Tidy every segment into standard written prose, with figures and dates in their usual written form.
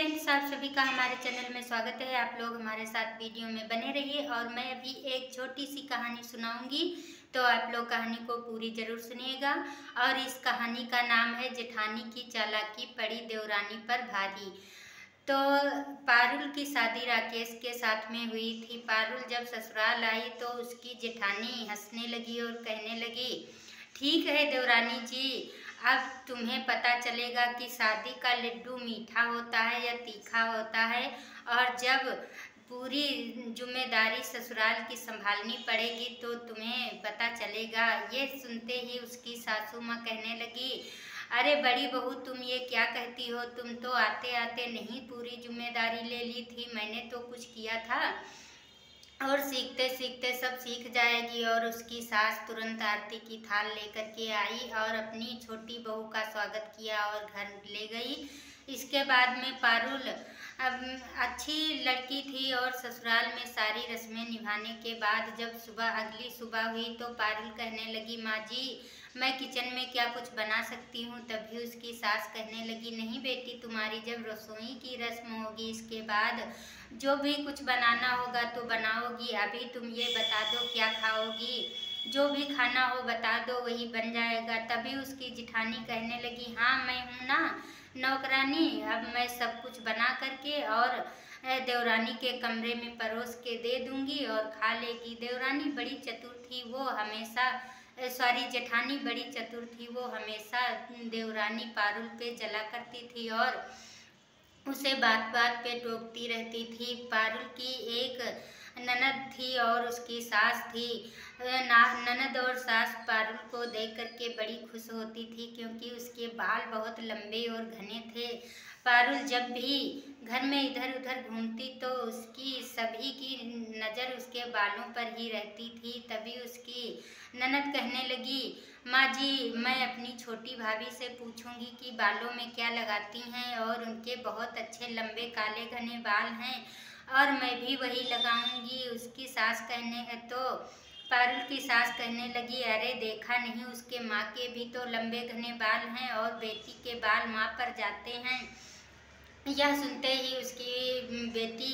Friends, आप सभी का हमारे चैनल में स्वागत है। आप लोग हमारे साथ वीडियो में बने रहिए और मैं अभी एक छोटी सी कहानी सुनाऊंगी, तो आप लोग कहानी को पूरी जरूर सुनिएगा। और इस कहानी का नाम है जेठानी की चालाकी पड़ी देवरानी पर भारी। तो पारुल की शादी राकेश के साथ में हुई थी। पारुल जब ससुराल आई तो उसकी जेठानी हंसने लगी और कहने लगी, ठीक है देवरानी जी, अब तुम्हें पता चलेगा कि शादी का लड्डू मीठा होता है या तीखा होता है, और जब पूरी जिम्मेदारी ससुराल की संभालनी पड़ेगी तो तुम्हें पता चलेगा। ये सुनते ही उसकी सासू माँ कहने लगी, अरे बड़ी बहू, तुम ये क्या कहती हो? तुम तो आते आते नहीं पूरी जिम्मेदारी ले ली थी। मैंने तो कुछ किया था और सीखते सीखते सब सीख जाएगी। और उसकी सास तुरंत आरती की थाल लेकर के आई और अपनी छोटी बहू का स्वागत किया और घर ले गई। इसके बाद में पारुल अब अच्छी लड़की थी और ससुराल में सारी रस्में निभाने के बाद जब अगली सुबह हुई तो पारुल कहने लगी, माँ जी, मैं किचन में क्या कुछ बना सकती हूँ? तभी उसकी सास कहने लगी, नहीं बेटी, तुम्हारी जब रसोई की रस्म होगी इसके बाद जो भी कुछ बनाना होगा तो बनाओगी। अभी तुम ये बता दो क्या खाओगी, जो भी खाना हो बता दो, वही बन जाएगा। तभी उसकी जिठानी कहने लगी, हाँ मैं हूँ ना नौकरानी, अब मैं सब कुछ बना करके और देवरानी के कमरे में परोस के दे दूंगी और खा लेगी। देवरानी बड़ी चतुर थी, वो हमेशा जेठानी बड़ी चतुर थी, वो हमेशा देवरानी पारुल पे जला करती थी और उसे बात बात पे टोकती रहती थी। पारुल की एक ननद थी और उसकी सास थी। ननद और सास पारुल को देख करके बड़ी खुश होती थी क्योंकि उसके बाल बहुत लंबे और घने थे। पारुल जब भी घर में इधर उधर घूमती तो उसकी सभी की नज़र उसके बालों पर ही रहती थी। तभी उसकी ननद कहने लगी, माँ जी, मैं अपनी छोटी भाभी से पूछूंगी कि बालों में क्या लगाती हैं, और उनके बहुत अच्छे लंबे काले घने बाल हैं और मैं भी वही लगाऊंगी। उसकी सास कहने तो पारुल की सास कहने लगी, अरे देखा नहीं, उसके माँ के भी तो लंबे घने बाल हैं और बेटी के बाल माँ पर जाते हैं। यह सुनते ही उसकी बेटी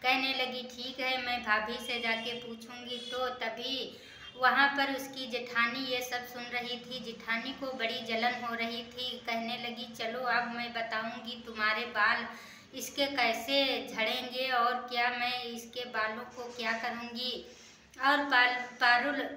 कहने लगी, ठीक है, मैं भाभी से जाके पूछूंगी। तो तभी वहाँ पर उसकी जेठानी ये सब सुन रही थी। जेठानी को बड़ी जलन हो रही थी, कहने लगी, चलो अब मैं बताऊंगी तुम्हारे बाल इसके कैसे झड़ेंगे और क्या मैं इसके बालों को क्या करूंगी। और पारुल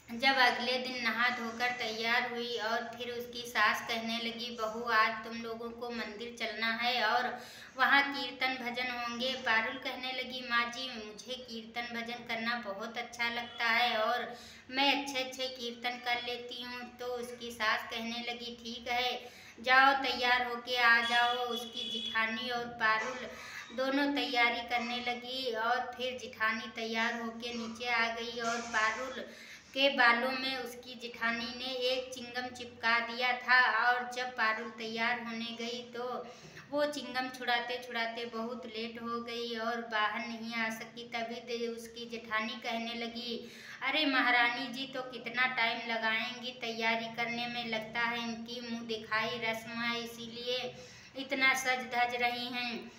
जब अगले दिन नहा धोकर तैयार हुई और फिर उसकी सास कहने लगी, बहू, आज तुम लोगों को मंदिर चलना है और वहाँ कीर्तन भजन होंगे। पारुल कहने लगी, माँ जी, मुझे कीर्तन भजन करना बहुत अच्छा लगता है और मैं अच्छे अच्छे कीर्तन कर लेती हूँ। तो उसकी सास कहने लगी, ठीक है, जाओ तैयार होके आ जाओ। उसकी जिठानी और पारुल दोनों तैयारी करने लगी और फिर जिठानी तैयार होके नीचे आ गई और पारुल के बालों में उसकी जिठानी ने एक चिंगम चिपका दिया था। और जब पारुल तैयार होने गई तो वो चिंगम छुड़ाते छुड़ाते बहुत लेट हो गई और बाहर नहीं आ सकी। तभी उसकी जेठानी कहने लगी, अरे महारानी जी तो कितना टाइम लगाएंगी तैयारी करने में, लगता है इनकी मुँह दिखाई रस्म है इसीलिए इतना सज धज रही हैं।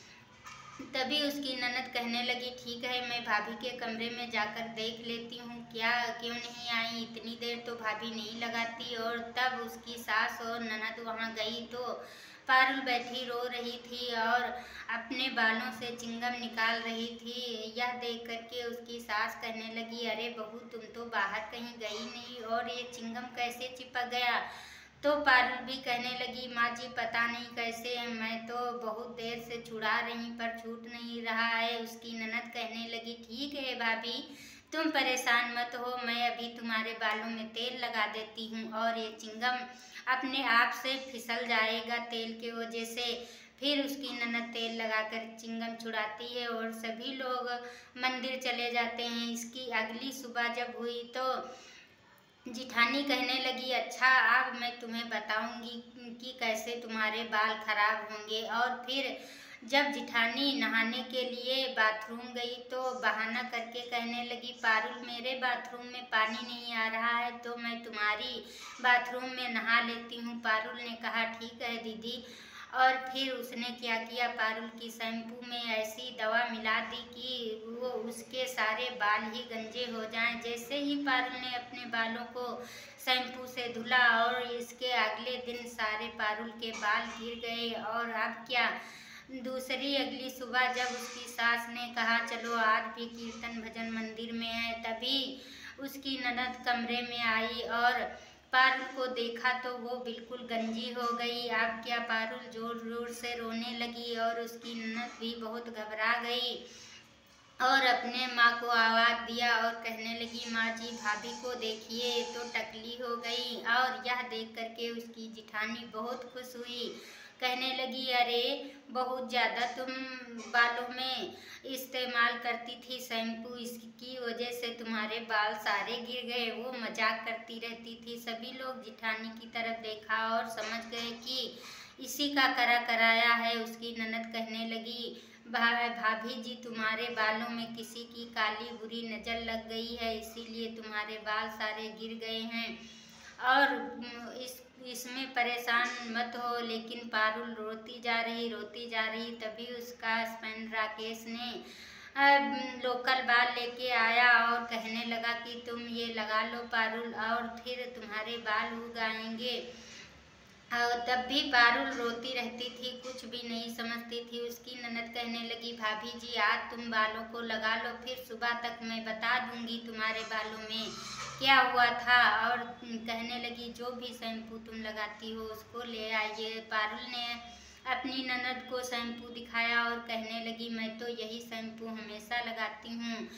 तभी उसकी ननद कहने लगी, ठीक है, मैं भाभी के कमरे में जाकर देख लेती हूँ क्या क्यों नहीं आई, इतनी देर तो भाभी नहीं लगाती। और तब उसकी सास और ननद वहाँ गई तो पारुल बैठी रो रही थी और अपने बालों से चिंगम निकाल रही थी। यह देख करके उसकी सास कहने लगी, अरे बहू, तुम तो बाहर कहीं गई नहीं और ये चिंगम कैसे चिपक गया? तो पारुल भी कहने लगी, माँ जी, पता नहीं कैसे, मैं तो बहुत देर से छुड़ा रही पर छूट नहीं रहा है। उसकी ननद कहने लगी, ठीक है भाभी, तुम परेशान मत हो, मैं अभी तुम्हारे बालों में तेल लगा देती हूँ और ये चिंगम अपने आप से फिसल जाएगा तेल के वजह से। फिर उसकी ननद तेल लगाकर चिंगम छुड़ाती है और सभी लोग मंदिर चले जाते हैं। इसकी अगली सुबह जब हुई तो जिठानी कहने लगी, अच्छा, अब मैं तुम्हें बताऊंगी कि कैसे तुम्हारे बाल खराब होंगे। और फिर जब जिठानी नहाने के लिए बाथरूम गई तो बहाना करके कहने लगी, पारुल, मेरे बाथरूम में पानी नहीं आ रहा है तो मैं तुम्हारी बाथरूम में नहा लेती हूँ। पारुल ने कहा, ठीक है दीदी। और फिर उसने क्या किया, पारुल की शैम्पू में ऐसी दवा मिला दी कि वो उसके सारे बाल ही गंजे हो जाएं। जैसे ही पारुल ने अपने बालों को शैम्पू से धुला और इसके अगले दिन सारे पारुल के बाल गिर गए। और अब क्या, दूसरी अगली सुबह जब उसकी सास ने कहा चलो आज भी कीर्तन भजन मंदिर में है, तभी उसकी ननद कमरे में आई और पारुल को देखा तो वो बिल्कुल गंजी हो गई। अब क्या, पारुल जोर जोर से रोने लगी और उसकी ननद भी बहुत घबरा गई और अपने माँ को आवाज़ दिया और कहने लगी, माँ जी भाभी को देखिए तो टकली हो गई। और यह देख करके उसकी जिठानी बहुत खुश हुई, कहने लगी, अरे बहुत ज़्यादा तुम बालों में इस्तेमाल करती थी शैम्पू, इसकी वजह से तुम्हारे बाल सारे गिर गए। वो मजाक करती रहती थी। सभी लोग जिठानी की तरफ देखा और समझ गए कि इसी का करा कराया है। उसकी ननद कहने लगी, भाभी जी तुम्हारे बालों में किसी की काली बुरी नज़र लग गई है, इसीलिए तुम्हारे बाल सारे गिर गए हैं और इसमें परेशान मत हो। लेकिन पारुल रोती जा रही। तभी उसका हस्बैंड राकेश ने लोकल बाल लेके आया और कहने लगा कि तुम ये लगा लो पारुल और फिर तुम्हारे बाल उग आएंगे। और तब भी पारुल रोती रहती थी, कुछ भी नहीं समझती थी। उसकी ननद कहने लगी, भाभी जी आज तुम बालों को लगा लो, फिर सुबह तक मैं बता दूंगी तुम्हारे बालों में क्या हुआ था। और कहने लगी, जो भी शैम्पू तुम लगाती हो उसको ले आइए। पारुल ने अपनी ननद को शैम्पू दिखाया और कहने लगी, मैं तो यही शैम्पू हमेशा लगाती हूँ।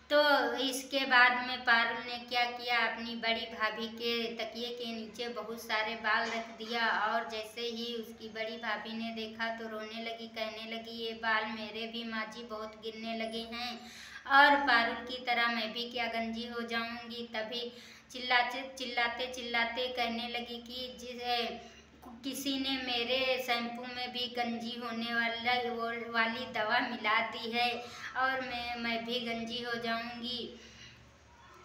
तो इसके बाद में पारुल ने क्या किया, अपनी बड़ी भाभी के तकिए के नीचे बहुत सारे बाल रख दिया और जैसे ही उसकी बड़ी भाभी ने देखा तो रोने लगी, कहने लगी, ये बाल मेरे भी माँ जी बहुत गिरने लगे हैं और पारुल की तरह मैं भी क्या गंजी हो जाऊंगी। तभी चिल्लाते चिल्लाते कहने लगी कि जिसे किसी ने मेरे शैम्पू में भी गंजी होने वाली दवा मिला दी है और मैं भी गंजी हो जाऊंगी।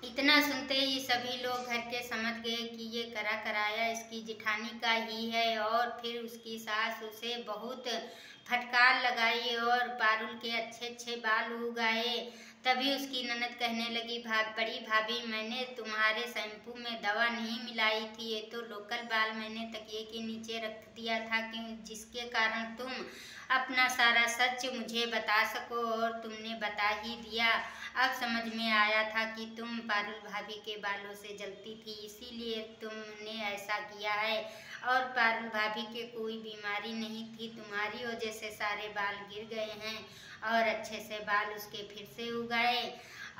इतना सुनते ही सभी लोग घर के समझ गए कि ये करा कराया इसकी जिठानी का ही है। और फिर उसकी सास उसे बहुत फटकार लगाई और पारुल के अच्छे अच्छे बाल उग आए। तभी उसकी ननद कहने लगी, बड़ी भाभी मैंने तुम्हारे शैम्पू में दवा नहीं मिलाई थी, ये तो लोकल बाल मैंने तकिए के नीचे रख दिया था कि जिसके कारण तुम अपना सारा सच मुझे बता सको और तुमने बता ही दिया। अब समझ में आया था कि तुम पारुल भाभी के बालों से जलती थी, इसीलिए तुमने ऐसा किया है और पारुल भाभी के कोई बीमारी नहीं थी, तुम्हारी वजह से सारे बाल गिर गए हैं और अच्छे से बाल उसके फिर से उगाए।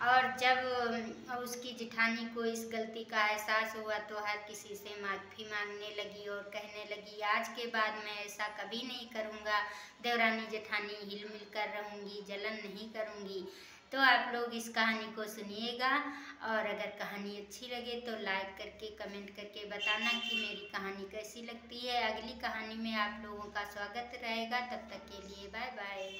और जब उसकी जिठानी को इस गलती का एहसास हुआ तो हर किसी से माफ़ी मांगने लगी और कहने लगी, आज के बाद मैं ऐसा कभी नहीं करूँगा, देवरानी जेठानी हिल मिल कर रहूँगी, जलन नहीं करूँगी। तो आप लोग इस कहानी को सुनिएगा और अगर कहानी अच्छी लगे तो लाइक करके कमेंट करके बताना कि मेरी कहानी कैसी लगती है। अगली कहानी में आप लोगों का स्वागत रहेगा, तब तक के लिए बाय बाय।